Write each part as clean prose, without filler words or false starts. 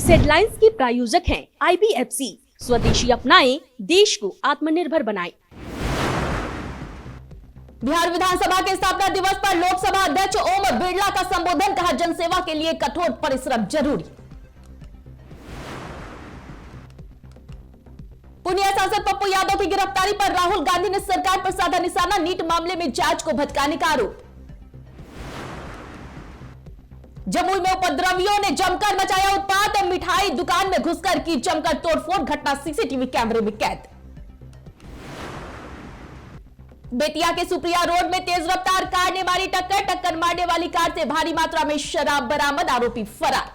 इस हेडलाइंस की प्रायोजक हैं IBFC। स्वदेशी अपनाएं, देश को आत्मनिर्भर बनाएं। बिहार विधानसभा के स्थापना दिवस पर लोकसभा अध्यक्ष ओम बिरला का संबोधन, कहा जनसेवा के लिए कठोर परिश्रम जरूरी। पूर्णिया सांसद पप्पू यादव की गिरफ्तारी पर राहुल गांधी ने सरकार पर साधा निशाना, नीट मामले में जांच को भटकाने का आरोप। जमुई में उपद्रवियों ने जमकर मचाया उत्पात, मिठाई दुकान में घुसकर की जमकर तोड़फोड़, घटना सीसीटीवी कैमरे में कैद। बेतिया के सुप्रिया रोड में तेज रफ्तार कार ने मारी टक्कर, टक्कर मारने वाली कार से भारी मात्रा में शराब बरामद, आरोपी फरार।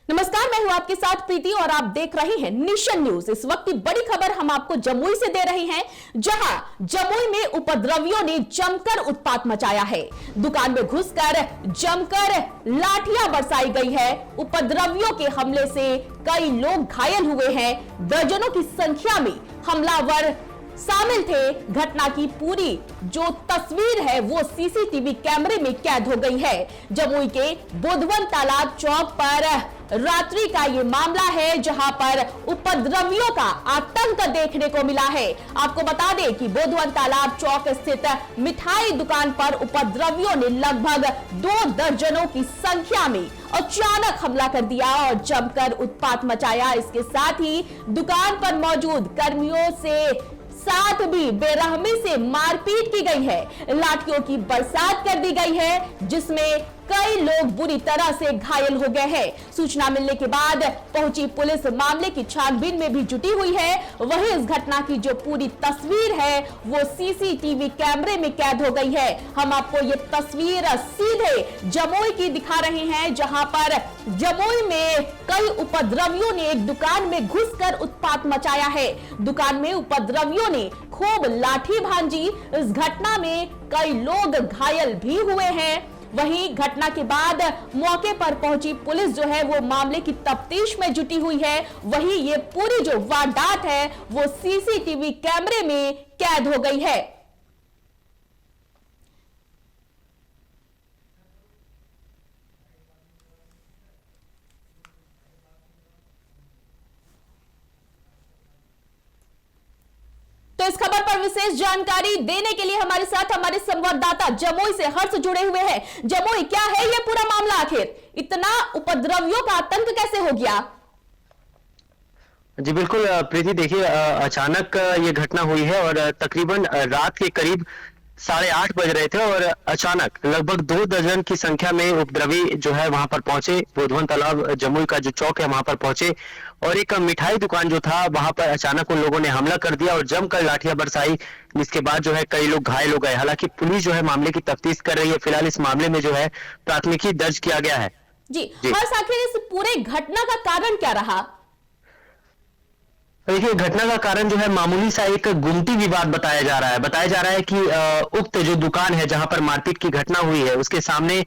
नमस्कार, मैं हूं आपके साथ प्रीति और आप देख रहे हैं नेशन न्यूज। इस वक्त की बड़ी खबर हम आपको जमुई से दे रहे हैं, जहां जमुई में उपद्रवियों ने जमकर उत्पात मचाया है। दुकान में घुसकर जमकर लाठियां बरसाई गई है। उपद्रवियों के हमले से कई लोग घायल हुए हैं, दर्जनों की संख्या में हमलावर शामिल थे। घटना की पूरी जो तस्वीर है वो सीसीटीवी कैमरे में कैद हो गई है। जमुई के बोधवन तालाब चौक पर रात्रि का ये मामला है, जहां पर उपद्रवियों का आतंक देखने को मिला है। आपको बता दें कि बोधवन तालाब चौक स्थित मिठाई दुकान पर उपद्रवियों ने लगभग 2 दर्जनों की संख्या में अचानक हमला कर दिया और जमकर उत्पात मचाया। इसके साथ ही दुकान पर मौजूद कर्मियों से साथ भी बेरहमी से मारपीट की गई है, लाठियों की बरसात कर दी गई है, जिसमें कई लोग बुरी तरह से घायल हो गए हैं। सूचना मिलने के बाद पहुंची पुलिस मामले की छानबीन में भी जुटी हुई है। वहीं इस घटना की जो पूरी तस्वीर है वो सीसीटीवी कैमरे में कैद हो गई है। हम आपको ये तस्वीर सीधे जमुई की दिखा रहे हैं, जहां पर जमुई में कई उपद्रवियों ने एक दुकान में घुसकर उत्पात मचाया है। दुकान में उपद्रवियों ने खूब लाठी भांजी। इस घटना में कई लोग घायल भी हुए हैं। वहीं घटना के बाद मौके पर पहुंची पुलिस जो है वो मामले की तफ्तीश में जुटी हुई है। वहीं ये पूरी जो वारदात है वो सीसीटीवी कैमरे में कैद हो गई है। तो इस खबर पर विशेष जानकारी देने के लिए हमारे साथ हमारे संवाददाता जमुई से हर्ष जुड़े हुए हैं। जमुई, क्या है ये पूरा मामला? आखिर इतना उपद्रवियों का आतंक कैसे हो गया? जी बिल्कुल प्रीति, देखिए अचानक ये घटना हुई है और तकरीबन रात के करीब 8:30 बज रहे थे और अचानक लगभग 2 दर्जन की संख्या में उपद्रवी जो है वहां पर पहुंचे। बोधवन तालाब जमुई का जो चौक है वहां पर पहुंचे और एक मिठाई दुकान जो था वहां पर अचानक उन लोगों ने हमला कर दिया और जमकर लाठियां बरसाई, जिसके बाद जो है कई लोग घायल हो गए। हालांकि पुलिस जो है मामले की तफ्तीश कर रही है। फिलहाल इस मामले में जो है प्राथमिकी दर्ज किया गया है। जी। आखिर इस पूरे घटना का कारण क्या रहा? देखिए, घटना का कारण जो है मामूली सा एक गुमटी विवाद बताया जा रहा है। बताया जा रहा है कि उक्त जो दुकान है जहां पर मारपीट की घटना हुई है उसके सामने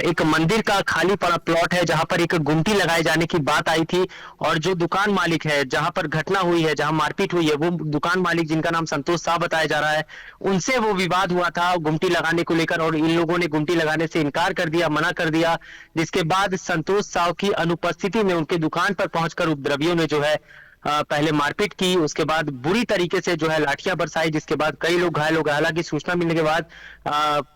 एक मंदिर का खाली पड़ा प्लॉट है, जहां पर एक गुमटी लगाए जाने की बात आई थी। और जो दुकान मालिक है जहां पर घटना हुई है, जहां मारपीट हुई है, वो दुकान मालिक जिनका नाम संतोष साहब बताया जा रहा है, उनसे वो विवाद हुआ था गुमटी लगाने को लेकर और इन लोगों ने गुमटी लगाने से इनकार कर दिया, मना कर दिया। जिसके बाद संतोष साहब की अनुपस्थिति में उनके दुकान पर पहुंचकर उपद्रवियों ने जो है पहले मारपीट की, उसके बाद बुरी तरीके से जो है लाठियां बरसाई, जिसके बाद कई लोग घायल हो गए। हालांकि सूचना मिलने के बाद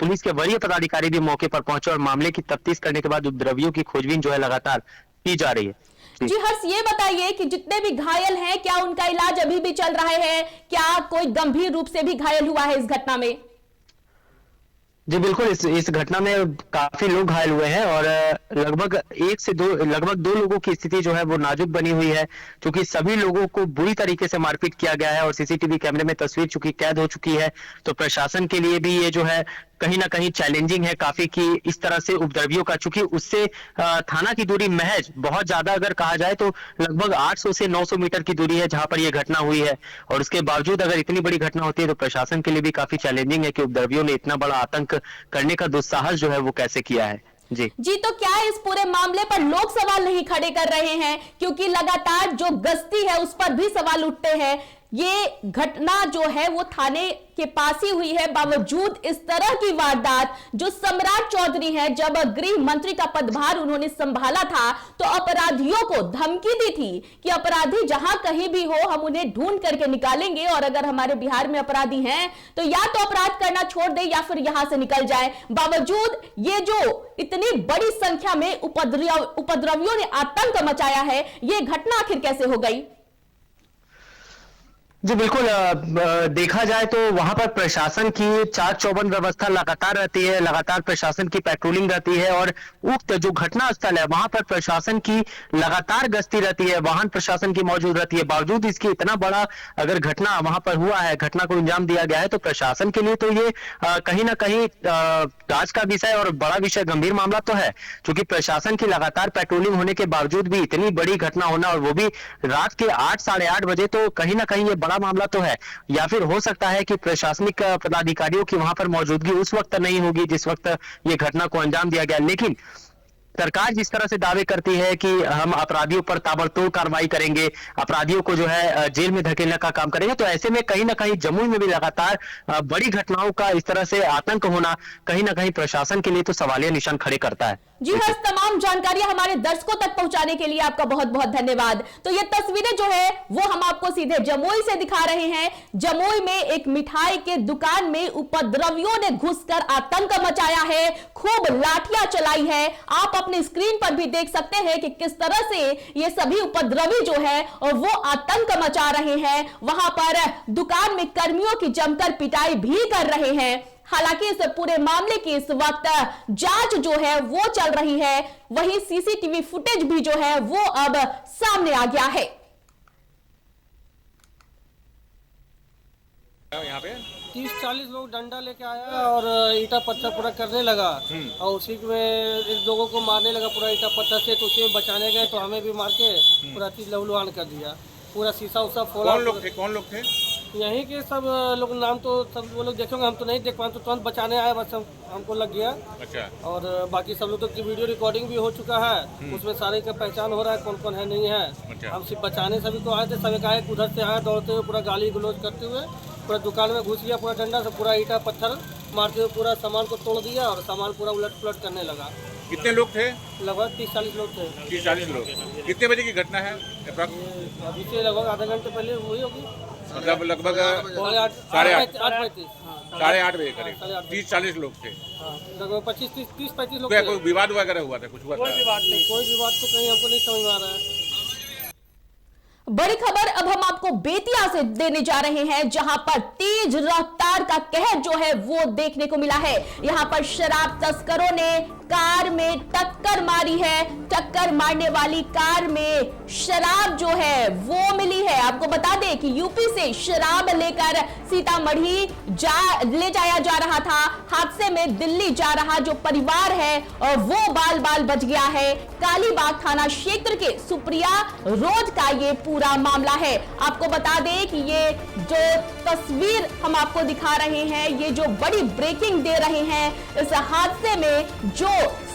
पुलिस के वरीय पदाधिकारी भी मौके पर पहुंचे और मामले की तफ्तीश करने के बाद उपद्रवियों की खोजबीन जो है लगातार की जा रही है। जी हर्ष, ये बताइए कि जितने भी घायल हैं क्या उनका इलाज अभी भी चल रहा है? क्या कोई गंभीर रूप से भी घायल हुआ है इस घटना में? जी बिल्कुल, इस घटना में काफी लोग घायल हुए हैं और लगभग 2 लोगों की स्थिति जो है वो नाजुक बनी हुई है, क्योंकि सभी लोगों को बुरी तरीके से मारपीट किया गया है और सीसीटीवी कैमरे में तस्वीर चूंकि कैद हो चुकी है। तो प्रशासन के लिए भी ये जो है कहीं ना कहीं चैलेंजिंग है काफी कि इस तरह से उपद्रवियों का, चूंकि उससे थाना की दूरी महज बहुत ज्यादा अगर कहा जाए तो लगभग 800 से 900 मीटर की दूरी है जहां पर यह घटना हुई है। और उसके बावजूद अगर इतनी बड़ी घटना होती है तो प्रशासन के लिए भी काफी चैलेंजिंग है कि उपद्रवियों ने इतना बड़ा आतंक करने का दुस्साहस जो है वो कैसे किया है। जी तो क्या इस पूरे मामले पर लोग सवाल नहीं खड़े कर रहे हैं? क्योंकि लगातार जो गश्ती है उस पर भी सवाल उठते हैं। ये घटना जो है वो थाने के पास ही हुई है, बावजूद इस तरह की वारदात जो सम्राट चौधरी है, जब गृह मंत्री का पदभार उन्होंने संभाला था तो अपराधियों को धमकी दी थी कि अपराधी जहां कहीं भी हो हम उन्हें ढूंढ करके निकालेंगे, और अगर हमारे बिहार में अपराधी हैं तो या तो अपराध करना छोड़ दे या फिर यहां से निकल जाए। बावजूद ये जो इतनी बड़ी संख्या में उपद्रवियों ने आतंक मचाया है, ये घटना आखिर कैसे हो गई? जी बिल्कुल, देखा जाए तो वहां पर प्रशासन की चाक चौबंद व्यवस्था लगातार रहती है, लगातार प्रशासन की पेट्रोलिंग रहती है, और उक्त जो घटना स्थल है वहां पर प्रशासन की लगातार गश्ती रहती है, वाहन प्रशासन की मौजूद रहती है। बावजूद इसकी इतना बड़ा अगर घटना वहां पर हुआ है, घटना को अंजाम दिया गया है, तो प्रशासन के लिए तो ये कहीं ना कहीं जांच का विषय और बड़ा विषय, गंभीर मामला तो है, क्योंकि प्रशासन की लगातार पेट्रोलिंग होने के बावजूद भी इतनी बड़ी घटना होना, और वो भी रात के 8 साढ़े 8 बजे, तो कहीं ना कहीं ये बड़ा मामला तो है। या फिर हो सकता है कि प्रशासनिक पदाधिकारियों की वहां पर मौजूदगी उस वक्त नहीं होगी जिस वक्त ये घटना को अंजाम दिया गया, लेकिन सरकार जिस तरह से दावे करती है कि हम अपराधियों पर ताबड़तोड़ कार्रवाई करेंगे, अपराधियों को जो है जेल में धकेलने का काम करेंगे, तो ऐसे में कहीं ना कहीं जमुई में भी लगातार बड़ी घटनाओं का इस तरह से आतंक होना कहीं ना कहीं प्रशासन के लिए तो सवालिया निशान खड़े करता है। जी हाँ, तमाम जानकारियां हमारे दर्शकों तक पहुंचाने के लिए आपका बहुत बहुत धन्यवाद। तो ये तस्वीरें जो है वो हम आपको सीधे जमुई से दिखा रहे हैं। जमुई में एक मिठाई के दुकान में उपद्रवियों ने घुसकर आतंक मचाया है, खूब लाठियां चलाई है। आप अपनी स्क्रीन पर भी देख सकते हैं कि किस तरह से ये सभी उपद्रवी जो है और वो आतंक मचा रहे हैं। वहां पर दुकान में कर्मियों की जमकर पिटाई भी कर रहे हैं। हालांकि इस पूरे मामले की इस वक्त जांच जो है वो चल रही है, वहीं सीसीटीवी फुटेज भी जो है वो अब सामने आ गया है। यहाँ पे 30-40 लोग डंडा लेके आया और ईटा पत्थर पूरा करने लगा, और उसी में एक लोगों को मारने लगा पूरा ईटा पत्थर से, तो उसी में बचाने गए तो हमें भी मार के पूरा चीज लहूलुहान कर दिया, पूरा शीशा उसा फोड़ा। कौन लोग थे? यहीं के सब लोग, नाम तो सब वो लोग देखेंगे, हम तो नहीं देख पाए, तो तुरंत बचाने आए, बस हमको लग गया। अच्छा। और बाकी सब लोग तो की वीडियो रिकॉर्डिंग भी हो चुका है, उसमें सारे का पहचान हो रहा है कौन कौन है नहीं है। अच्छा। हम सिर्फ बचाने सभी को आए थे, सभी का एक उधर से आए दौड़ते हुए, पूरा गाली गलौज करते हुए पूरा दुकान में घुस गया, पूरा डंडा से पूरा ईटा पत्थर मारते हुए पूरा सामान को तोड़ दिया, और सामान पूरा उलट पुलट करने लगा। कितने लोग थे? लगभग 30-40 लोग थे। 30-40 लोग। कितने बजे की घटना है? अभी से लगभग आधा घंटे पहले हुई होगी, मतलब लगभग 8:35। 8:30 बजे करीब 30-40 लोग थे। लगभग 25-30-35 लोग। कोई विवाद वगैरह हुआ था? कुछ हुआ? कोई विवाद नहीं, कोई विवाद तो कहीं हमको नहीं समझ में आ रहा है। बड़ी खबर अब हम आपको बेतिया से देने जा रहे हैं, जहां पर तेज रफ्तार का कहर जो है वो देखने को मिला है। यहां पर शराब तस्करों ने कार में टक्कर मारी है। टक्कर मारने वाली कार में शराब जो है वो मिली है। आपको बता दें कि यूपी से शराब लेकर सीतामढ़ी ले जाया जा रहा था। हादसे में दिल्ली जा रहा जो परिवार है और वो बाल बाल बच गया है। कालीबाग थाना क्षेत्र के सुप्रिया रोड का ये पूरा मामला है। आपको बता दें कि ये जो तस्वीर हम आपको दिखा रहे हैं, ये जो बड़ी ब्रेकिंग दे रहे हैं, इस हादसे में जो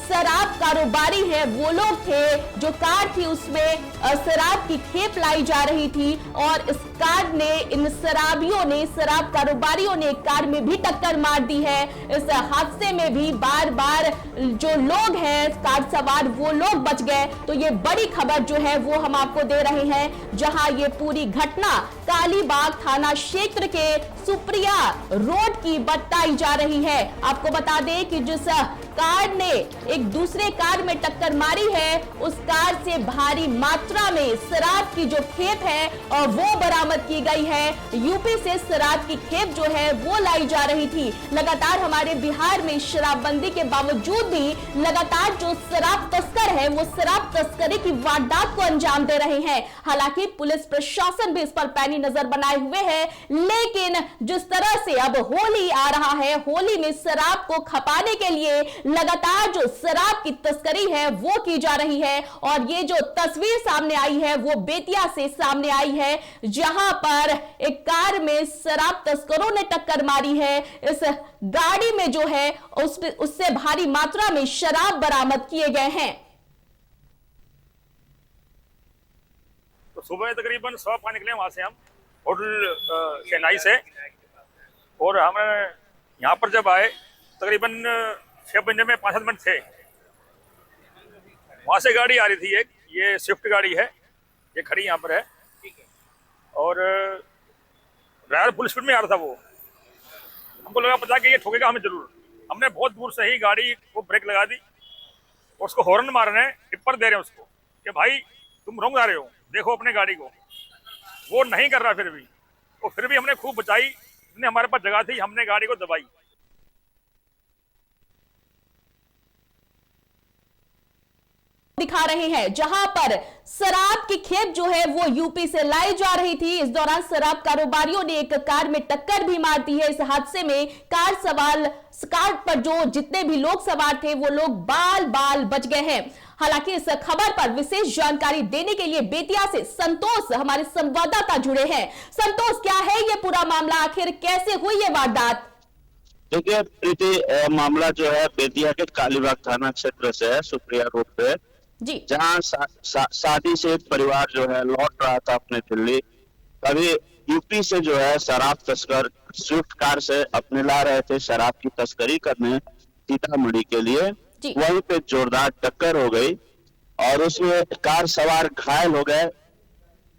शराब कारोबारी है वो लोग थे, जो कार थी उसमें शराब की खेप लाई जा रही थी, और इस कार ने, इन शराबियों ने, शराब कारोबारियों ने कार में भी टक्कर मार दी है। इस हादसे में भी बार बार जो लोग हैं कार सवार वो लोग बच गए। तो ये बड़ी खबर जो है वो हम आपको दे रहे हैं, जहां ये पूरी घटना कालीबाग थाना क्षेत्र के सुप्रिया रोड की बताई जा रही है। आपको बता दें कि जिस कार ने एक दूसरे कार में टक्कर मारी है, उस कार से भारी मात्रा में शराब की जो खेप है और वो बरामद की गई है। यूपी से शराब की खेप जो है वो लाई जा रही थी। लगातार हमारे बिहार में शराबबंदी के बावजूद भी लगातार जो शराब तस्कर है वो शराब तस्करी की वारदात को अंजाम दे रहे हैं। हालांकि पुलिस प्रशासन भी इस पर पैनी नजर बनाए हुए है, लेकिन जिस तरह से अब होली आ रहा है, होली में शराब को खपाने के लिए लगातार जो शराब की तस्करी है वो की जा रही है। और ये जो तस्वीर सामने आई है वो बेतिया से सामने आई है, जहां पर एक कार में शराब तस्करों ने टक्कर मारी है। इस गाड़ी में जो है उससे भारी मात्रा में शराब बरामद किए गए हैं। तो सुबह तकरीबन 1:15 निकले वहां से हम, होटल चेन्नई से। और हम यहाँ पर जब आए तकरीबन 6 बजे में 5-7 मिनट थे, वहाँ से गाड़ी आ रही थी एक, ये स्विफ्ट गाड़ी है, ये खड़ी यहाँ पर है, और ड्राइवर फुल स्पीड में आ रहा था। वो हमको लगा पता कि ये ठोकेगा हमें जरूर। हमने बहुत दूर से ही गाड़ी को ब्रेक लगा दी और उसको हॉर्न मार रहे हैं, टिप्पर दे रहे हैं उसको कि भाई तुम रोंग जा रहे हो, देखो अपने गाड़ी को। वो नहीं कर रहा फिर भी हमने खूब बचाई, इतने हमारे पास जगह थी, हमने गाड़ी को दबाई। दिखा रहे हैं जहां पर शराब की खेप जो है वो यूपी से लाई जा रही थी। इस दौरान शराब कारोबारियों ने एक कार में टक्कर भी मार दी है। इस हादसे में कार पर जो जितने भी लोग सवार थे वो लोग बाल बाल बच गए हैं। हालांकि इस खबर पर विशेष जानकारी देने के लिए बेतिया से संतोष हमारे संवाददाता जुड़े हैं। संतोष, क्या है ये पूरा मामला, आखिर कैसे हुई ये वारदात? देखिए प्रीति, मामला जो है बेतिया के कालीबाग थाना क्षेत्र से है, सुप्रिया रोड पे जी, जहाँ शादी से एक परिवार जो है लौट रहा था अपने दिल्ली। तभी यूपी से जो है शराब तस्कर स्विफ्ट कार से अपने ला रहे थे शराब की तस्करी करने सीतामढ़ी के लिए। वहीं पे जोरदार टक्कर हो गई और उसमें कार सवार घायल हो गए,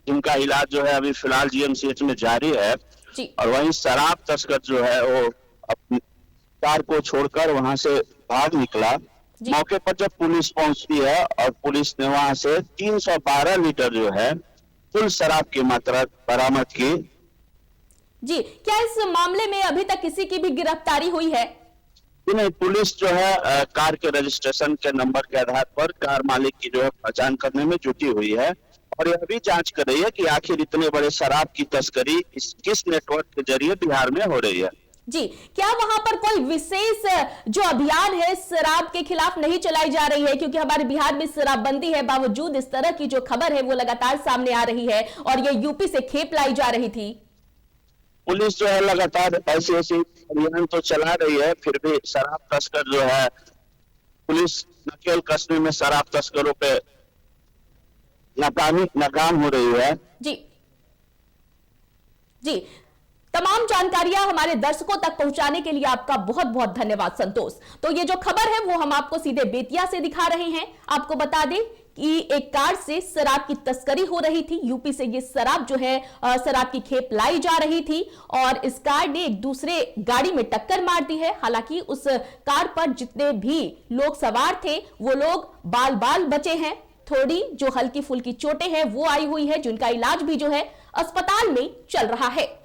जिनका इलाज जो है अभी फिलहाल जीएमसीएच में जारी है। और वहीं शराब तस्कर जो है वो अपनी कार को छोड़कर वहां से भाग निकला। मौके पर जब पुलिस पहुंचती है और पुलिस ने वहां से 312 लीटर जो है कुल शराब की मात्रा बरामद की। जी, क्या इस मामले में अभी तक किसी की भी गिरफ्तारी हुई है? नहीं, पुलिस जो है कार के रजिस्ट्रेशन के नंबर के आधार पर कार मालिक की जो है पहचान करने में जुटी हुई है और यह भी जांच कर रही है कि आखिर इतने बड़े शराब की तस्करी किस नेटवर्क के जरिए बिहार में हो रही है। जी, क्या वहां पर कोई विशेष जो अभियान है शराब के खिलाफ नहीं चलाई जा रही है? क्योंकि हमारे बिहार में शराबबंदी है, बावजूद इस तरह की जो खबर है वो लगातार सामने आ रही है और ये यूपी से खेप लाई जा रही थी। पुलिस जो है लगातार ऐसे अभियान तो चला रही है, फिर भी शराब तस्कर जो है पुलिस नकेल कसने में शराब तस्करों पे नाकाम हो रही है। जी, तमाम जानकारियां हमारे दर्शकों तक पहुंचाने के लिए आपका बहुत बहुत धन्यवाद संतोष। तो ये जो खबर है वो हम आपको सीधे बेतिया से दिखा रहे हैं। आपको बता दें कि एक कार से शराब की तस्करी हो रही थी। यूपी से ये शराब जो है शराब की खेप लाई जा रही थी और इस कार ने एक दूसरे गाड़ी में टक्कर मार दी है। हालांकि उस कार पर जितने भी लोग सवार थे वो लोग बाल बाल बचे हैं। थोड़ी जो हल्की फुल्की चोटें हैं वो आई हुई है, जिनका इलाज भी जो है अस्पताल में चल रहा है।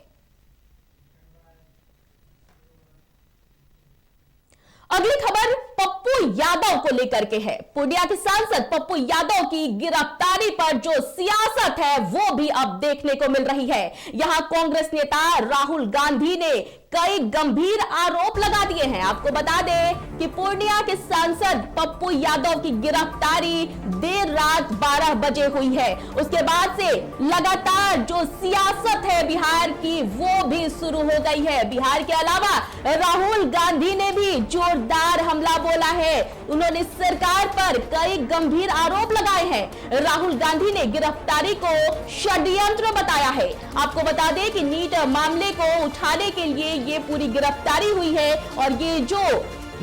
अगली खबर पप्पू यादव को लेकर के है। पूर्णिया के सांसद पप्पू यादव की गिरफ्तारी पर जो सियासत है वो भी अब देखने को मिल रही है। यहां कांग्रेस नेता राहुल गांधी ने कई गंभीर आरोप लगा दिए हैं। आपको बता दें कि पूर्णिया के सांसद पप्पू यादव की गिरफ्तारी देर रात 12 बजे हुई है। उसके बाद से लगातार जो सियासत है बिहार की वो भी शुरू हो गई है। बिहार के अलावा राहुल गांधी ने भी जोरदार हमला बोला है। उन्होंने सरकार पर कई गंभीर आरोप लगाए हैं। राहुल गांधी ने गिरफ्तारी को षड्यंत्र बताया है। आपको बता दें कि नीट मामले को उठाने के लिए ये पूरी गिरफ्तारी हुई है और ये जो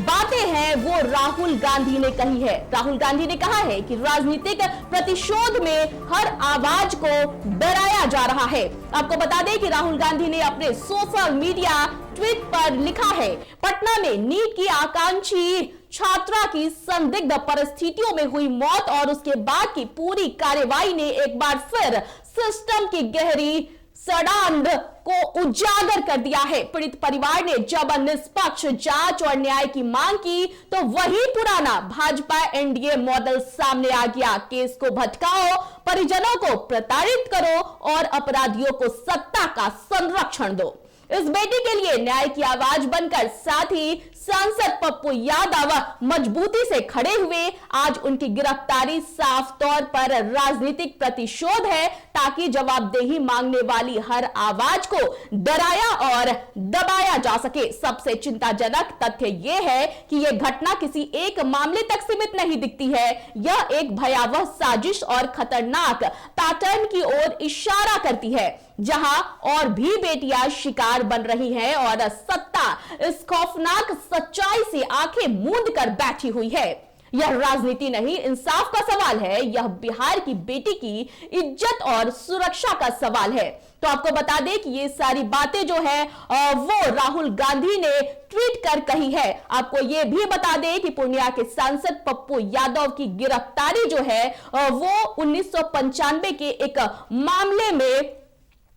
बातें हैं वो राहुल गांधी ने कही है। राहुल गांधी ने कहा है कि राजनीतिक प्रतिशोध में हर आवाज को डराया जा रहा है। आपको बता दें कि राहुल गांधी ने अपने सोशल मीडिया ट्वीट पर लिखा है, पटना में नीट की आकांक्षी छात्रा की संदिग्ध परिस्थितियों में हुई मौत और उसके बाद की पूरी कार्रवाई ने एक बार फिर सिस्टम की गहरी षड्यंत्र को उजागर कर दिया है। पीड़ित परिवार ने जब निष्पक्ष जांच और न्याय की मांग की तो वही पुराना भाजपा एनडीए मॉडल सामने आ गया। केस को भटकाओ, परिजनों को प्रताड़ित करो और अपराधियों को सत्ता का संरक्षण दो। इस बेटी के लिए न्याय की आवाज बनकर साथ ही सांसद पप्पू यादव मजबूती से खड़े हुए। आज उनकी गिरफ्तारी साफ तौर पर राजनीतिक प्रतिशोध है, ताकि जवाबदेही मांगने वाली हर आवाज को डराया और दबाया जा सके। सबसे चिंताजनक तथ्य यह है कि यह घटना किसी एक मामले तक सीमित नहीं दिखती है। यह एक भयावह साजिश और खतरनाक पैटर्न की ओर इशारा करती है, जहां और भी बेटियां शिकार बन रही हैं और सत्ता इस खौफनाक सच्चाई से आंखें मूंद कर बैठी हुई है। यह राजनीति नहीं, इंसाफ का सवाल है। यह बिहार की बेटी की इज्जत और सुरक्षा का सवाल है। तो आपको बता दें कि ये सारी बातें जो है वो राहुल गांधी ने ट्वीट कर कही है। आपको ये भी बता दें कि पूर्णिया के सांसद पप्पू यादव की गिरफ्तारी जो है वो 1995 के एक मामले में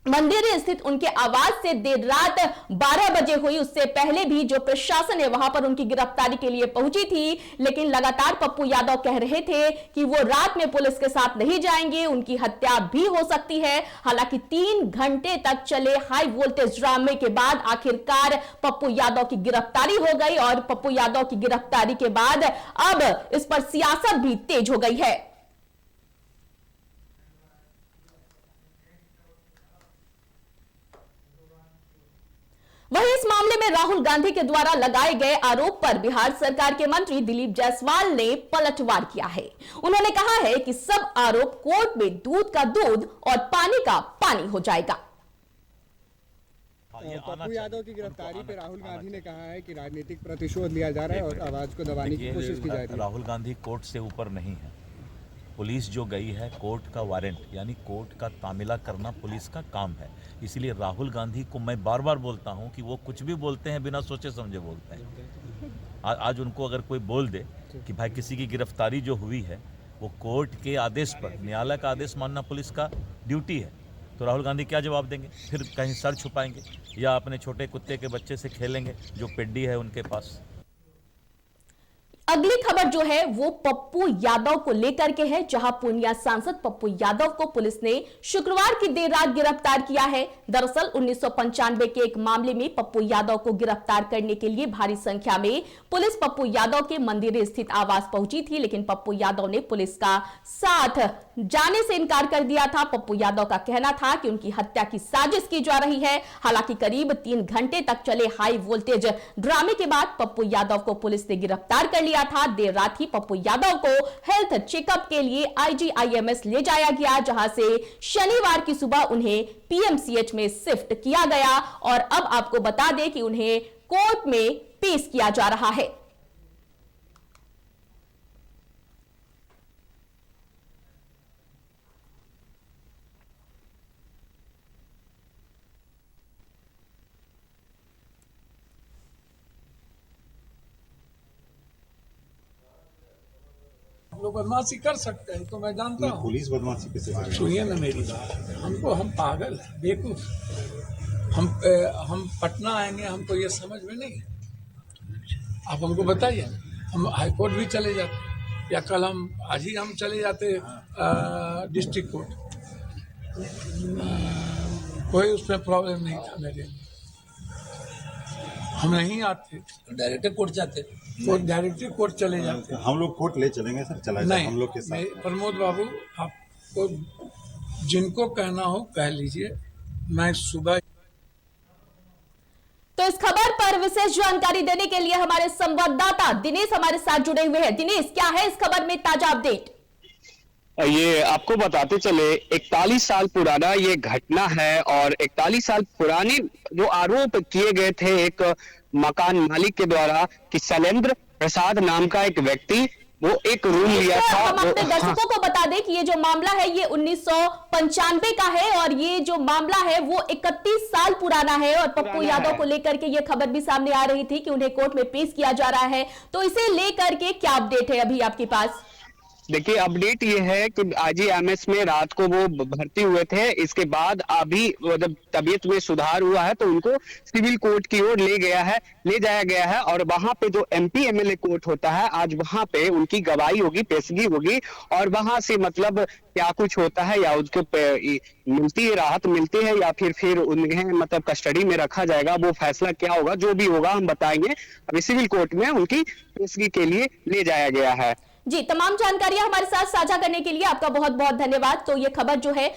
मंदिर स्थित उनके आवास से देर रात 12 बजे हुई। उससे पहले भी जो प्रशासन है वहां पर उनकी गिरफ्तारी के लिए पहुंची थी, लेकिन लगातार पप्पू यादव कह रहे थे कि वो रात में पुलिस के साथ नहीं जाएंगे, उनकी हत्या भी हो सकती है। हालांकि 3 घंटे तक चले हाई वोल्टेज ड्रामे के बाद आखिरकार पप्पू यादव की गिरफ्तारी हो गई और पप्पू यादव की गिरफ्तारी के बाद अब इस पर सियासत भी तेज हो गई है। वहीं इस मामले में राहुल गांधी के द्वारा लगाए गए आरोप पर बिहार सरकार के मंत्री दिलीप जायसवाल ने पलटवार किया है। उन्होंने कहा है कि सब आरोप कोर्ट में दूध का दूध और पानी का पानी हो जाएगा। पप्पू यादव की गिरफ्तारी पे राहुल गांधी ने कहा है कि राजनीतिक प्रतिशोध लिया जा रहा है और आवाज को दबाने की कोशिश की जा रही है। राहुल गांधी कोर्ट से ऊपर नहीं है। पुलिस जो गई है, कोर्ट का वारंट यानी कोर्ट का तामीला करना पुलिस का काम है। इसीलिए राहुल गांधी को मैं बार बार बोलता हूं कि वो कुछ भी बोलते हैं बिना सोचे समझे बोलते हैं। आज उनको अगर कोई बोल दे कि भाई किसी की गिरफ्तारी जो हुई है वो कोर्ट के आदेश पर, न्यायालय का आदेश मानना पुलिस का ड्यूटी है, तो राहुल गांधी क्या जवाब देंगे? फिर कहीं सर छुपाएंगे या अपने छोटे कुत्ते के बच्चे से खेलेंगे जो पेड्डी है उनके पास। अगली खबर जो है वो पप्पू यादव को लेकर के है, जहां पूर्णिया सांसद पप्पू यादव को पुलिस ने शुक्रवार की देर रात गिरफ्तार किया है। दरअसल 1995 के एक मामले में पप्पू यादव को गिरफ्तार करने के लिए भारी संख्या में पुलिस पप्पू यादव के मंदिर स्थित आवास पहुंची थी, लेकिन पप्पू यादव ने पुलिस का साथ जाने से इनकार कर दिया था। पप्पू यादव का कहना था कि उनकी हत्या की साजिश की जा रही है। हालांकि करीब 3 घंटे तक चले हाई वोल्टेज ड्रामे के बाद पप्पू यादव को पुलिस ने गिरफ्तार कर लिया था। देर रात ही पप्पू यादव को हेल्थ चेकअप के लिए IGIMS ले जाया गया, जहां से शनिवार की सुबह उन्हें PMCH में शिफ्ट किया गया और अब आपको बता दें कि उन्हें कोर्ट में पेश किया जा रहा है। लोग बदमाशी कर सकते हैं तो मैं जानता हूँ। पुलिस बदमाशी कैसे करेगी? सुनिए ना मेरी बात, हम पागल हैं, बेवकूफ। हम पटना आएंगे, हमको ये समझ में नहीं है। आप हमको बताइए, हम हाईकोर्ट भी चले जाते या कल आज ही हम चले जाते डिस्ट्रिक्ट कोर्ट, कोई उसमें प्रॉब्लम नहीं था मेरे लिए। हम नहीं आते, डायरेक्ट कोर्ट जाते, तो डायरेक्टली कोर्ट चले जाते। हम लोग कोर्ट ले चलेंगे सर, चला जाए हम लोग के साथ। प्रमोद बाबू, आपको जिनको कहना हो कह लीजिए, मैं सुबह। तो इस खबर पर विशेष जानकारी देने के लिए हमारे संवाददाता दिनेश हमारे साथ जुड़े हुए हैं। दिनेश, क्या है इस खबर में ताजा अपडेट? ये आपको बताते चले 41 साल पुराना ये घटना है और 41 साल पुराने जो आरोप किए गए थे एक मकान मालिक के द्वारा कि शैलेंद्र प्रसाद नाम का एक व्यक्ति वो एक रूम लिया था। हम अपने दर्शकों को बता दें कि ये जो मामला है ये 1995 का है और ये जो मामला है वो 31 साल पुराना है और पप्पू यादव को लेकर के ये खबर भी सामने आ रही थी कि उन्हें कोर्ट में पेश किया जा रहा है। तो इसे लेकर के क्या अपडेट है अभी आपके पास? देखिए अपडेट ये है कि आईजीएमएस में रात को वो भर्ती हुए थे। इसके बाद अभी जब तबीयत में सुधार हुआ है तो उनको सिविल कोर्ट की ओर ले जाया गया है और वहां पे जो एमपी एमएलए कोर्ट होता है आज वहां पे उनकी गवाही होगी, पेशगी होगी और वहां से मतलब क्या कुछ होता है या उसको मिलती है, राहत मिलती है या फिर उन्हें मतलब कस्टडी में रखा जाएगा, वो फैसला क्या होगा जो भी होगा हम बताएंगे। अभी सिविल कोर्ट में उनकी पेशगी के लिए ले जाया गया है। जी, तमाम जानकारियां हमारे साथ साझा करने के लिए आपका बहुत बहुत धन्यवाद। तो ये खबर जो है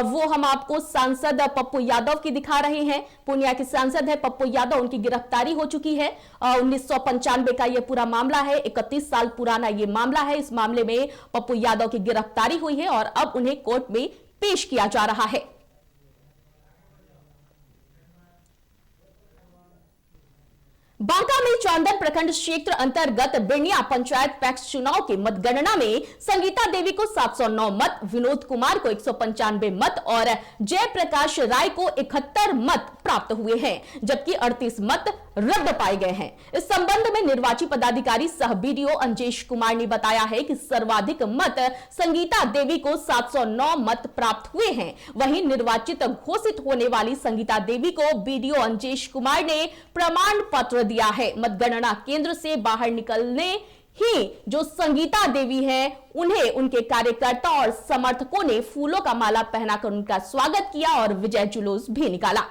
वो हम आपको सांसद पप्पू यादव की दिखा रहे हैं। पूर्णिया के सांसद है पप्पू यादव, उनकी गिरफ्तारी हो चुकी है। 1995 का ये पूरा मामला है, 31 साल पुराना ये मामला है। इस मामले में पप्पू यादव की गिरफ्तारी हुई है और अब उन्हें कोर्ट में पेश किया जा रहा है। बांका में चांदर प्रखंड क्षेत्र अंतर्गत बिरनिया पंचायत पैक्स चुनाव की मतगणना में संगीता देवी को 709 मत, विनोद कुमार को 195 मत और जयप्रकाश राय को 71 मत प्राप्त हुए हैं, जबकि 38 मत रद्द पाए गए हैं। इस संबंध में निर्वाची पदाधिकारी सह बीडीओ अंजेश कुमार ने बताया है कि सर्वाधिक मत संगीता देवी को 709 मत प्राप्त हुए हैं। वहीं निर्वाचित घोषित होने वाली संगीता देवी को बीडीओ अंजेश कुमार ने प्रमाण पत्र दिया है। मतगणना केंद्र से बाहर निकलने ही जो संगीता देवी है उन्हें उनके कार्यकर्ता और समर्थकों ने फूलों का माला पहनाकर उनका स्वागत किया और विजय जुलूस भी निकाला।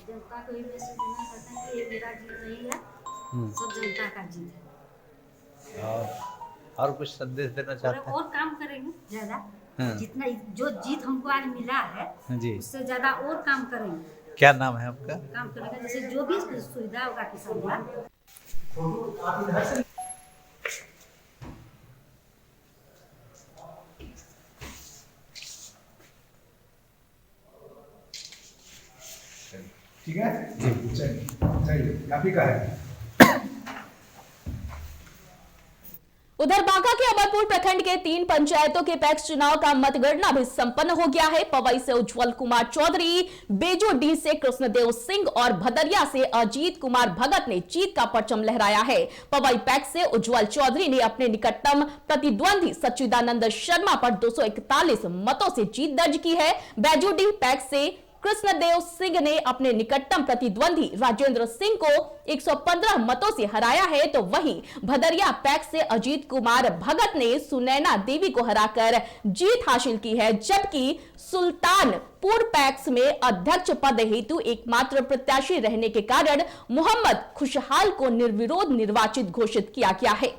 जनता को ये मैसेज देना चाहते हैं कि ये मेरा जीत नहीं है, सब जनता का जीत है। और कुछ संदेश देना चाहते हैं? और काम करेंगे ज्यादा, जितना जो जीत हमको आज मिला है उससे ज्यादा और काम करेंगे। क्या नाम है आपका? काम करेंगे जैसे जो भी सुविधा होगा किसान का। ठीक है जी, चलिए काफी का है। उधर बांका के अमरपुर प्रखंड के 3 पंचायतों के पैक्स चुनाव का मतगणना भी संपन्न हो गया है। पवई से उज्जवल कुमार चौधरी, बेजोडीह से कृष्णदेव सिंह और भदरिया से अजीत कुमार भगत ने जीत का परचम लहराया है। पवई पैक्स से उज्जवल चौधरी ने अपने निकटतम प्रतिद्वंदी सच्चिदानंद शर्मा पर 241 मतों से जीत दर्ज की है। बेजोडीह पैक्स से कृष्णदेव सिंह ने अपने निकटतम प्रतिद्वंदी राजेंद्र सिंह को 115 मतों से हराया है, तो वहीं भदरिया पैक्स से अजीत कुमार भगत ने सुनैना देवी को हराकर जीत हासिल की है, जबकि सुल्तानपुर पैक्स में अध्यक्ष पद हेतु एकमात्र प्रत्याशी रहने के कारण मोहम्मद खुशहाल को निर्विरोध निर्वाचित घोषित किया गया है।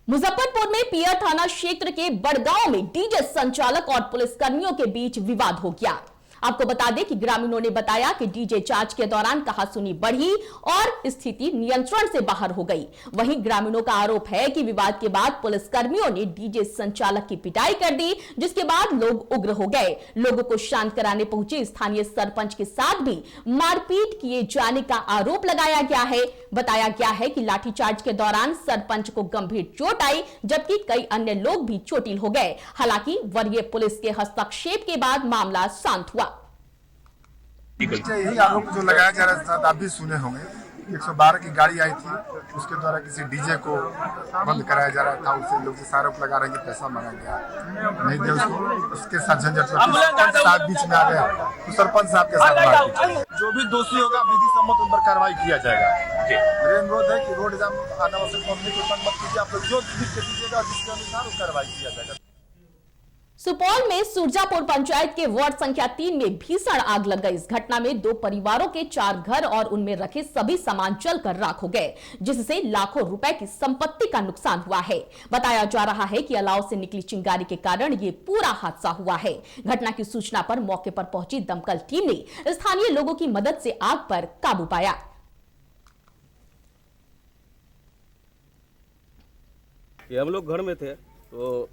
मुजफ्फरपुर में पियर थाना क्षेत्र के बड़गांव में डीजे संचालक और पुलिसकर्मियों के बीच विवाद हो गया। आपको बता दें कि ग्रामीणों ने बताया कि डीजे जांच के दौरान कहासुनी बढ़ी और स्थिति नियंत्रण से बाहर हो गई। वहीं ग्रामीणों का आरोप है कि विवाद के बाद पुलिसकर्मियों ने डीजे संचालक की पिटाई कर दी, जिसके बाद लोग उग्र हो गए। लोगों को शांत कराने पहुंचे स्थानीय सरपंच के साथ भी मारपीट किए जाने का आरोप लगाया गया है। बताया गया है कि लाठीचार्ज के दौरान सरपंच को गंभीर चोट आई, जबकि कई अन्य लोग भी चोटिल हो गए। हालांकि वरीय पुलिस के हस्तक्षेप के बाद मामला शांत हुआ। यही आरोप जो लगाया जा रहा था, आप भी सुने होंगे, 112 की गाड़ी आई थी, उसके द्वारा किसी डीजे को बंद कराया जा रहा था। उससे लोग जैसा आरोप लगा रहे हैं कि पैसा मांगा गया, नहीं दे उसको, उसके साथ झंझट सरपंच साहब बीच में आ गया तो सरपंच साहब के साथ जो भी दोषी होगा विधि सम्मत उन पर कार्रवाई किया जाएगा। मेरा अनुरोध है कि रोड जाम अनावश्यक पब्लिक को तंग मत कीजिए, आप लोग जो लिख के दीजिएगा जिसके अनुसार कार्रवाई किया जाएगा। सुपौल में सुरजापुर पंचायत के वार्ड संख्या 3 में भीषण आग लग गई। इस घटना में 2 परिवारों के 4 घर और उनमें रखे सभी सामान जलकर राख हो गए, जिससे लाखों रुपए की संपत्ति का नुकसान हुआ है। बताया जा रहा है कि अलाव से निकली चिंगारी के कारण ये पूरा हादसा हुआ है। घटना की सूचना पर मौके पर पहुंची दमकल टीम ने स्थानीय लोगों की मदद से आग पर काबू पाया। हम लोग घर में थे तो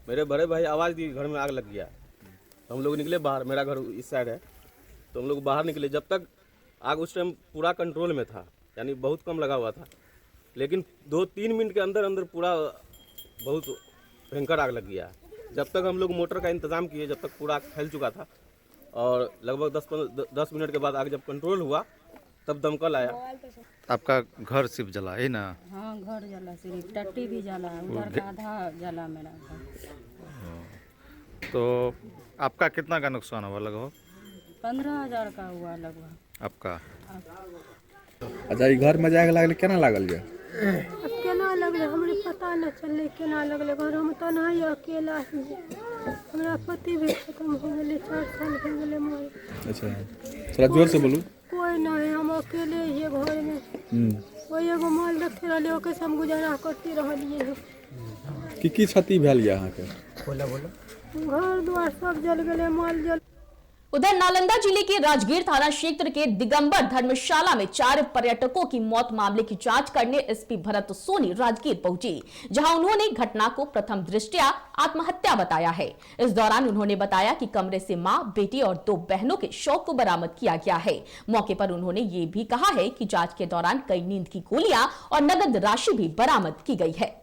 मेरे बड़े भाई आवाज़ दी, घर में आग लग गया। तो हम लोग निकले बाहर, मेरा घर इस साइड है, तो हम लोग बाहर निकले। जब तक आग उस टाइम पूरा कंट्रोल में था, यानी बहुत कम लगा हुआ था, लेकिन 2-3 मिनट के अंदर अंदर पूरा बहुत भयंकर आग लग गया। जब तक हम लोग मोटर का इंतज़ाम किए, जब तक पूरा आग फैल चुका था और लगभग 10 मिनट के बाद आग जब कंट्रोल हुआ तब दमकल आया। आपका घर सिर्फ जला है ना? हाँ, घर जला, सिर्फ टट्टी भी जला, उधर का आधा जला मेरा घर। तो आपका कितना का नुकसान हुआ लगभग? 15,000 का हुआ लगभग। आपका? अच्छा, ये घर में जाके लागल केना लागल ये? अब केना लगले हमरे पता न चलले, केना लगले। घर में तो नहीं, अकेला ही। हमरा पति भी खत्म हो गेले, 4 साल हो गेले मोर। अच्छा, थोड़ा जोर से बोलू। कोई नहीं, हम अकेले ही घर में। वही एगो माल रखे रहले, ओके से हम गुजारा करते रहलिए। की क्षति भेल यहाँ के? घर द्वार सब जल गए, माल जल। उधर नालंदा जिले के राजगीर थाना क्षेत्र के दिगंबर धर्मशाला में 4 पर्यटकों की मौत मामले की जांच करने एसपी भरत सोनी राजगीर पहुंचे, जहां उन्होंने घटना को प्रथम दृष्टया आत्महत्या बताया है। इस दौरान उन्होंने बताया कि कमरे से मां, बेटी और 2 बहनों के शव को बरामद किया गया है। मौके पर उन्होंने ये भी कहा है कि जांच के दौरान कई नींद की गोलियां और नगद राशि भी बरामद की गई है।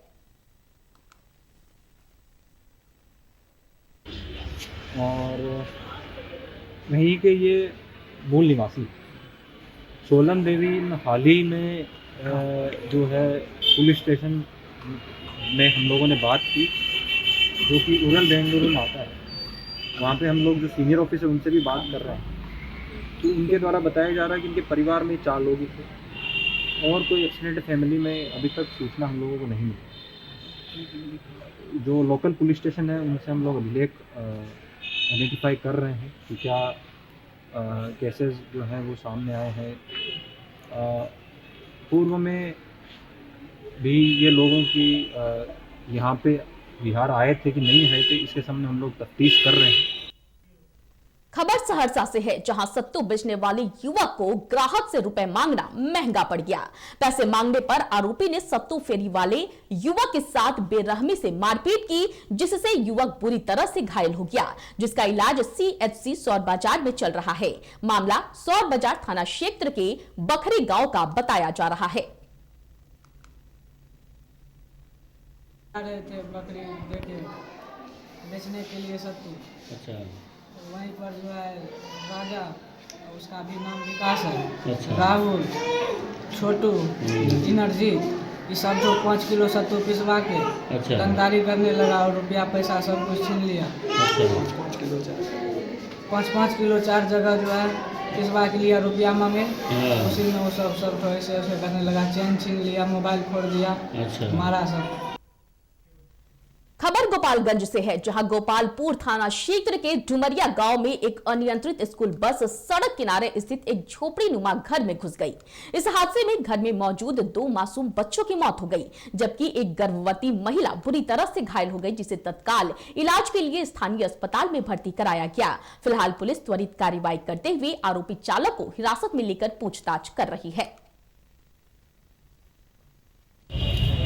और वहीं के ये मूल निवासी सोलन देवी हाल ही में जो है पुलिस स्टेशन में हम लोगों ने बात की, जो कि उरल बेंगलुरु में आता है। वहाँ पे हम लोग जो सीनियर ऑफिसर उनसे भी बात कर रहे हैं, तो उनके द्वारा बताया जा रहा है कि इनके परिवार में 4 लोग थे और कोई एक्सीडेंट फैमिली में अभी तक सूचना हम लोगों को नहीं मिली। जो लोकल पुलिस स्टेशन है उनसे हम लोग अभी आइडेंटिफाई कर रहे हैं कि क्या केसेस जो हैं वो सामने आए हैं। पूर्व में भी ये लोगों की यहाँ पे बिहार आए थे कि नहीं आए थे, इसके सामने हम लोग तफ्तीश कर रहे हैं। खबर सहरसा से है, जहां सत्तू बेचने वाले युवक को ग्राहक से रुपए मांगना महंगा पड़ गया। पैसे मांगने पर आरोपी ने सत्तू फेरी वाले युवक के साथ बेरहमी से मारपीट की, जिससे युवक बुरी तरह से घायल हो गया, जिसका इलाज CHC सौर बाजार में चल रहा है। मामला सौर बाजार थाना क्षेत्र के बखरी गांव का बताया जा रहा है। रहे थे बकरी देके बेचने के लिए सत्तू। अच्छा। वहीं पर जो है राजा, उसका भी नाम विकास है। अच्छा। राहुल, छोटू, इनरजीत, ये सब जो 5 किलो सत्तू पिसवा के दुकानदारी करने लगा और रुपया पैसा सब कुछ छीन लिया। अच्छा। 5 किलो 4 जगह जो है पिसवा के लिया, रुपया मांगे। उसी में वो सब ऐसे करने लगा, चैन छीन लिया, मोबाइल फोड़ दिया। अच्छा। मारा सब। खबर गोपालगंज से है, जहां गोपालपुर थाना क्षेत्र के डुमरिया गांव में एक अनियंत्रित स्कूल बस सड़क किनारे स्थित एक झोपड़ी नुमा घर में घुस गई। इस हादसे में घर में मौजूद 2 मासूम बच्चों की मौत हो गई, जबकि एक गर्भवती महिला बुरी तरह से घायल हो गई, जिसे तत्काल इलाज के लिए स्थानीय अस्पताल में भर्ती कराया गया। फिलहाल पुलिस त्वरित कार्रवाई करते हुए आरोपी चालक को हिरासत में लेकर पूछताछ कर रही है।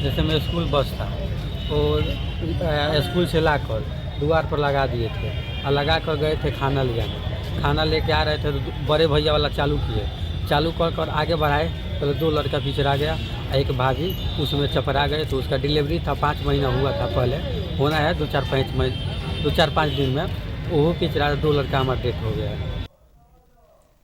जैसे में स्कूल बस था, और स्कूल से लाकर द्वार पर लगा दिए थे और लगा कर गए थे खाना ले जाने। खाना लेके आ रहे थे तो बड़े भैया वाला चालू किए, चालू कर आगे बढ़ाए, पहले 2 लड़का पीछे रह गया, एक भागी उसमें चपरा गए। तो उसका डिलीवरी था, 5 महीना हुआ था, पहले होना है 2-4-5 दिन में, वो पिछड़ा 2 लड़का हमारा डेथ हो गया है।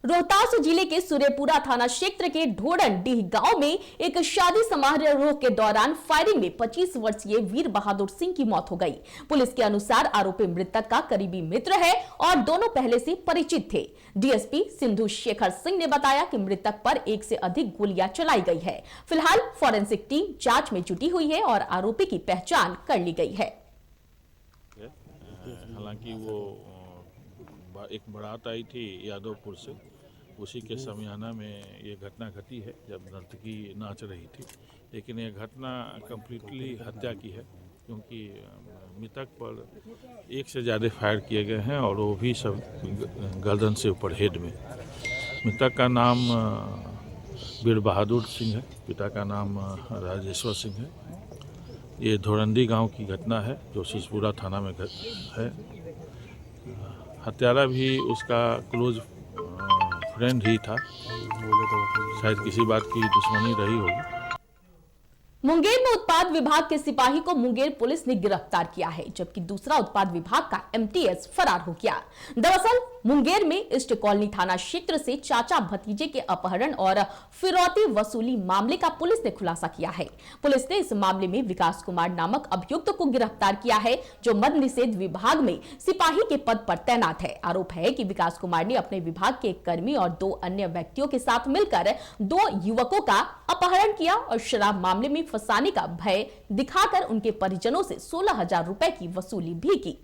रोहतास जिले के सूर्यपुरा थाना क्षेत्र के ढोड़नडीह गांव में एक शादी समारोह के दौरान फायरिंग में 25 वर्षीय वीर बहादुर सिंह की मौत हो गई। पुलिस के अनुसार आरोपी मृतक का करीबी मित्र है और दोनों पहले से परिचित थे। डीएसपी सिंधु शेखर सिंह ने बताया कि मृतक पर 1 से अधिक गोलियां चलाई गई है। फिलहाल फॉरेंसिक टीम जांच में जुटी हुई है और आरोपी की पहचान कर ली गई है। हालांकि वो एक बारात आई थी यादवपुर से, उसी के समियाना में ये घटना घटी है जब नर्तकी नाच रही थी। लेकिन ये घटना कम्प्लीटली हत्या की है, क्योंकि मृतक पर 1 से ज़्यादा फायर किए गए हैं और वो भी सब गर्दन से ऊपर हेड में। मृतक का नाम वीर बहादुर सिंह है, पिता का नाम राजेश्वर सिंह है। ये धोरंडी गांव की घटना है जो सूर्यपुरा थाना में है। हत्यारा भी उसका क्लोज फ्रेंड ही था, शायद किसी बात की दुश्मनी रही होगी। मुंगेर में उत्पाद विभाग के सिपाही को मुंगेर पुलिस ने गिरफ्तार किया है, जबकि दूसरा उत्पाद विभाग का एमटीएस फरार हो गया। दरअसल मुंगेर में ईस्ट कॉलोनी थाना क्षेत्र से चाचा भतीजे के अपहरण और फिरौती वसूली मामले का पुलिस ने खुलासा किया है। पुलिस ने इस मामले में विकास कुमार नामक अभियुक्त को गिरफ्तार किया है, जो मद्य निषेध विभाग में सिपाही के पद पर तैनात है। आरोप है कि विकास कुमार ने अपने विभाग के एक कर्मी और 2 अन्य व्यक्तियों के साथ मिलकर 2 युवकों का अपहरण किया और शराब मामले में फंसाने का भय दिखाकर उनके परिजनों से 16,000 रुपए की वसूली भी की।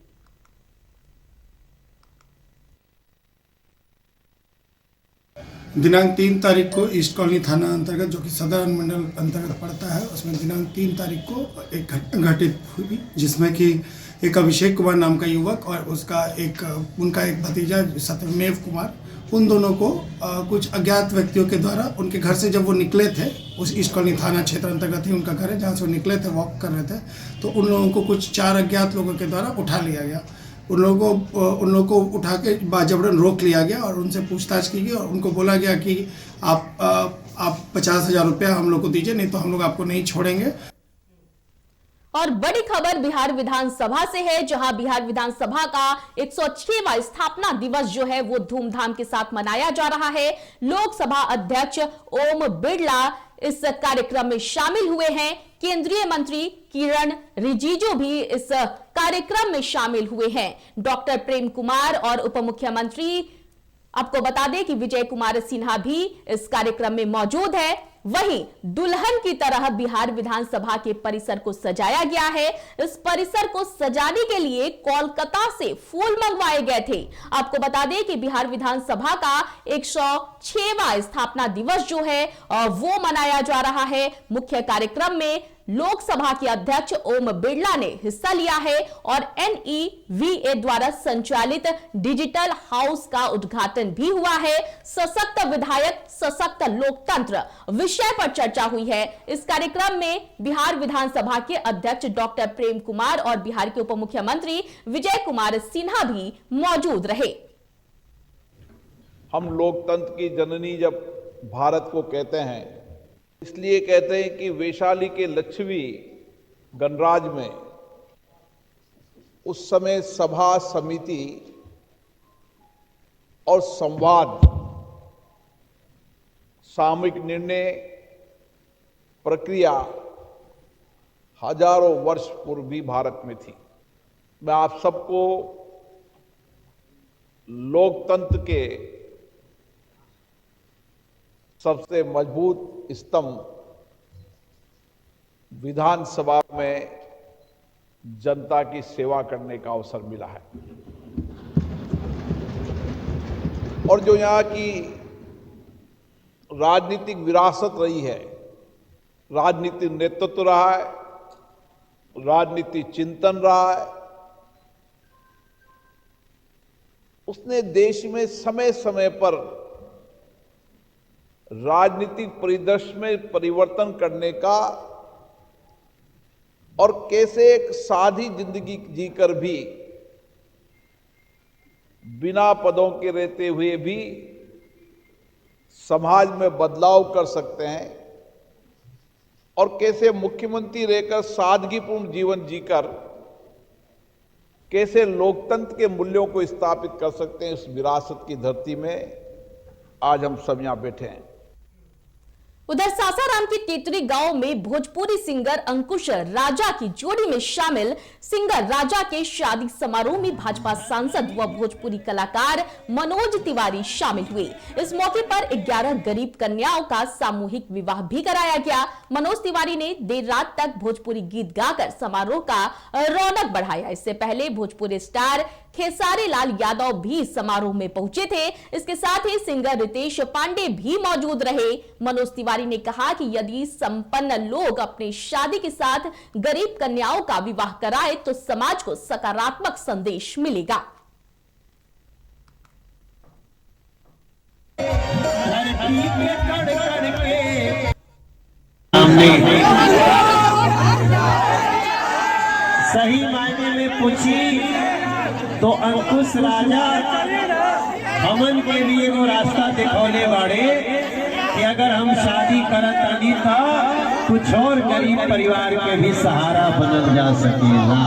दिनांक 3 तारीख को ईस्ट कॉलोनी थाना अंतर्गत, जो कि सदर अनुमंडल अंतर्गत पड़ता है, उसमें दिनांक 3 तारीख को एक घटना घटित हुई, जिसमें कि एक अभिषेक कुमार नाम का युवक और उनका एक भतीजा सत्यमेव कुमार, उन दोनों को कुछ अज्ञात व्यक्तियों के द्वारा उनके घर से जब वो निकले थे, उस ईस्ट कॉलोनी थाना क्षेत्र अंतर्गत ही उनका घर है, जहाँ से वो निकले थे, वॉक कर रहे थे, तो उन लोगों को कुछ 4 अज्ञात लोगों के द्वारा उठा लिया गया। उन लोगों को उठा के बाजबरन रोक लिया गया और उनसे पूछताछ की गई और उनको बोला गया कि आप 50,000 रुपया हम लोग को दीजिए, नहीं तो हम लोग आपको नहीं छोड़ेंगे। और बड़ी खबर बिहार विधानसभा से है, जहां बिहार विधानसभा का 106वां स्थापना दिवस जो है वो धूमधाम के साथ मनाया जा रहा है। लोकसभा अध्यक्ष ओम बिरला इस कार्यक्रम में शामिल हुए हैं। केंद्रीय मंत्री किरण रिजिजू भी इस कार्यक्रम में शामिल हुए हैं। डॉक्टर प्रेम कुमार और उप मुख्यमंत्री, आपको बता दें कि विजय कुमार सिन्हा भी इस कार्यक्रम में मौजूद है। वहीं दुल्हन की तरह बिहार विधानसभा के परिसर को सजाया गया है। इस परिसर को सजाने के लिए कोलकाता से फूल मंगवाए गए थे। आपको बता दें कि बिहार विधानसभा का 106वां स्थापना दिवस जो है वो मनाया जा रहा है। मुख्य कार्यक्रम में लोकसभा के अध्यक्ष ओम बिरला ने हिस्सा लिया है और NEVA द्वारा संचालित डिजिटल हाउस का उद्घाटन भी हुआ है। सशक्त विधायक सशक्त लोकतंत्र विषय पर चर्चा हुई है। इस कार्यक्रम में बिहार विधानसभा के अध्यक्ष डॉक्टर प्रेम कुमार और बिहार के उप मुख्यमंत्री विजय कुमार सिन्हा भी मौजूद रहे। हम लोकतंत्र की जननी जब भारत को कहते हैं, इसलिए कहते हैं कि वैशाली के लक्ष्मी गणराज में उस समय सभा समिति और संवाद, सामूहिक निर्णय प्रक्रिया हजारों वर्ष पूर्व भी भारत में थी। मैं आप सबको लोकतंत्र के सबसे मजबूत स्तंभ विधानसभा में जनता की सेवा करने का अवसर मिला है और जो यहाँ की राजनीतिक विरासत रही है, राजनीतिक नेतृत्व रहा है, राजनीतिक चिंतन रहा है, उसने देश में समय समय पर राजनीतिक परिदृश्य में परिवर्तन करने का और कैसे एक सादी जिंदगी जीकर भी बिना पदों के रहते हुए भी समाज में बदलाव कर सकते हैं और कैसे मुख्यमंत्री रहकर सादगीपूर्ण जीवन जीकर कैसे लोकतंत्र के मूल्यों को स्थापित कर सकते हैं। इस विरासत की धरती में आज हम सब यहां बैठे हैं। उधर सासाराम के टेटरी गांव में भोजपुरी सिंगर अंकुश राजा की जोड़ी में शामिल सिंगर राजा के शादी समारोह में भाजपा सांसद व भोजपुरी कलाकार मनोज तिवारी शामिल हुए। इस मौके पर 11 गरीब कन्याओं का सामूहिक विवाह भी कराया गया। मनोज तिवारी ने देर रात तक भोजपुरी गीत गाकर समारोह का रौनक बढ़ाया। इससे पहले भोजपुरी स्टार खेसारी लाल यादव भी समारोह में पहुंचे थे। इसके साथ ही सिंगर रितेश पांडे भी मौजूद रहे। मनोज तिवारी ने कहा कि यदि संपन्न लोग अपनी शादी के साथ गरीब कन्याओं का विवाह कराए तो समाज को सकारात्मक संदेश मिलेगा। सही मायने में पूछी तो अंकुश राजा हमन के लिए वो रास्ता दिखौने वाले कि अगर हम शादी करत नहीं था तो कुछ और गरीब परिवार के भी सहारा बनल जा सकेला।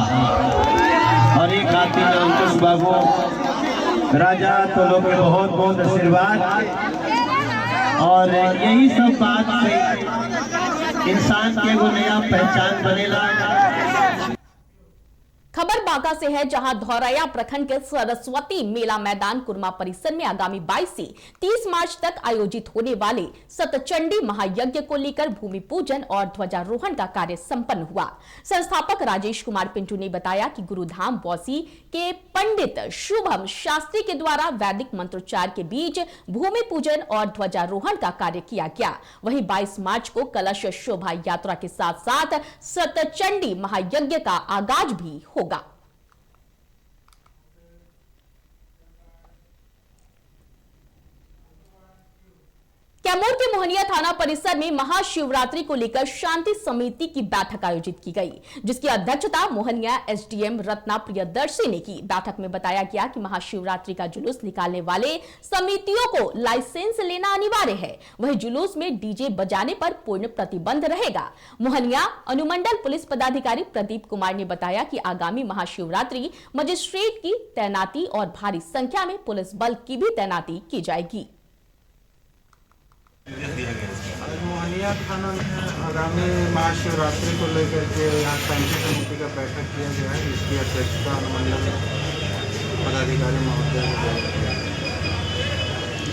और एक खातिर अंकुश बाबू राजा तो लोग के बहुत बहुत आशीर्वाद, और यही सब बात से इंसान के वो नया पहचान बनेला। खबर बांका से है, जहां धौरैया प्रखंड के सरस्वती मेला मैदान कुरमा परिसर में आगामी 22 से 30 मार्च तक आयोजित होने वाले सतचंडी महायज्ञ को लेकर भूमि पूजन और ध्वजारोहण का कार्य संपन्न हुआ। संस्थापक राजेश कुमार पिंटू ने बताया कि गुरुधाम बौसी के पंडित शुभम शास्त्री के द्वारा वैदिक मंत्रोच्चार के बीच भूमि पूजन और ध्वजारोहण का कार्य किया गया। वहीं 22 मार्च को कलश शोभा यात्रा के साथ साथ सतचंडी महायज्ञ का आगाज भी होगा। कैमूर के मोहनिया थाना परिसर में महाशिवरात्रि को लेकर शांति समिति की बैठक आयोजित की गई, जिसकी अध्यक्षता मोहनिया एसडीएम रत्ना प्रियदर्शी ने की। बैठक में बताया गया कि महाशिवरात्रि का जुलूस निकालने वाले समितियों को लाइसेंस लेना अनिवार्य है। वहीं जुलूस में डीजे बजाने पर पूर्ण प्रतिबंध रहेगा। मोहनिया अनुमंडल पुलिस पदाधिकारी प्रदीप कुमार ने बताया कि आगामी महाशिवरात्रि मजिस्ट्रेट की तैनाती और भारी संख्या में पुलिस बल की भी तैनाती की जाएगी। मोहनिया थाना में आगामी महाशिवरात्रि को लेकर के यहाँ शांति समिति का बैठक किया गया है, जिसकी अध्यक्षता अनुमंडल पदाधिकारी महोदय ने किया।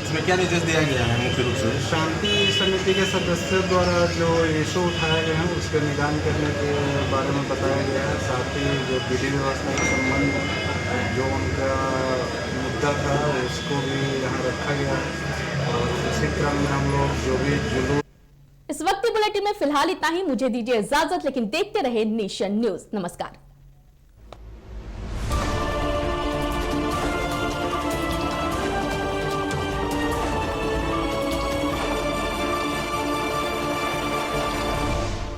इसमें क्या निर्देश दिया गया है? मुख्य रूप से शांति समिति के सदस्यों द्वारा जो इशू उठाए गए हैं उसके निदान करने के बारे में बताया गया है। साथ ही जो विधि व्यवस्था के संबंध जो उनका मुद्दा था उसको भी यहाँ रखा गया है। और इसी क्रम में हम लोग जो भी जुलूस। इस वक्त बुलेटिन में फिलहाल इतना ही। मुझे दीजिए इजाजत, लेकिन देखते रहे नेशन न्यूज। नमस्कार।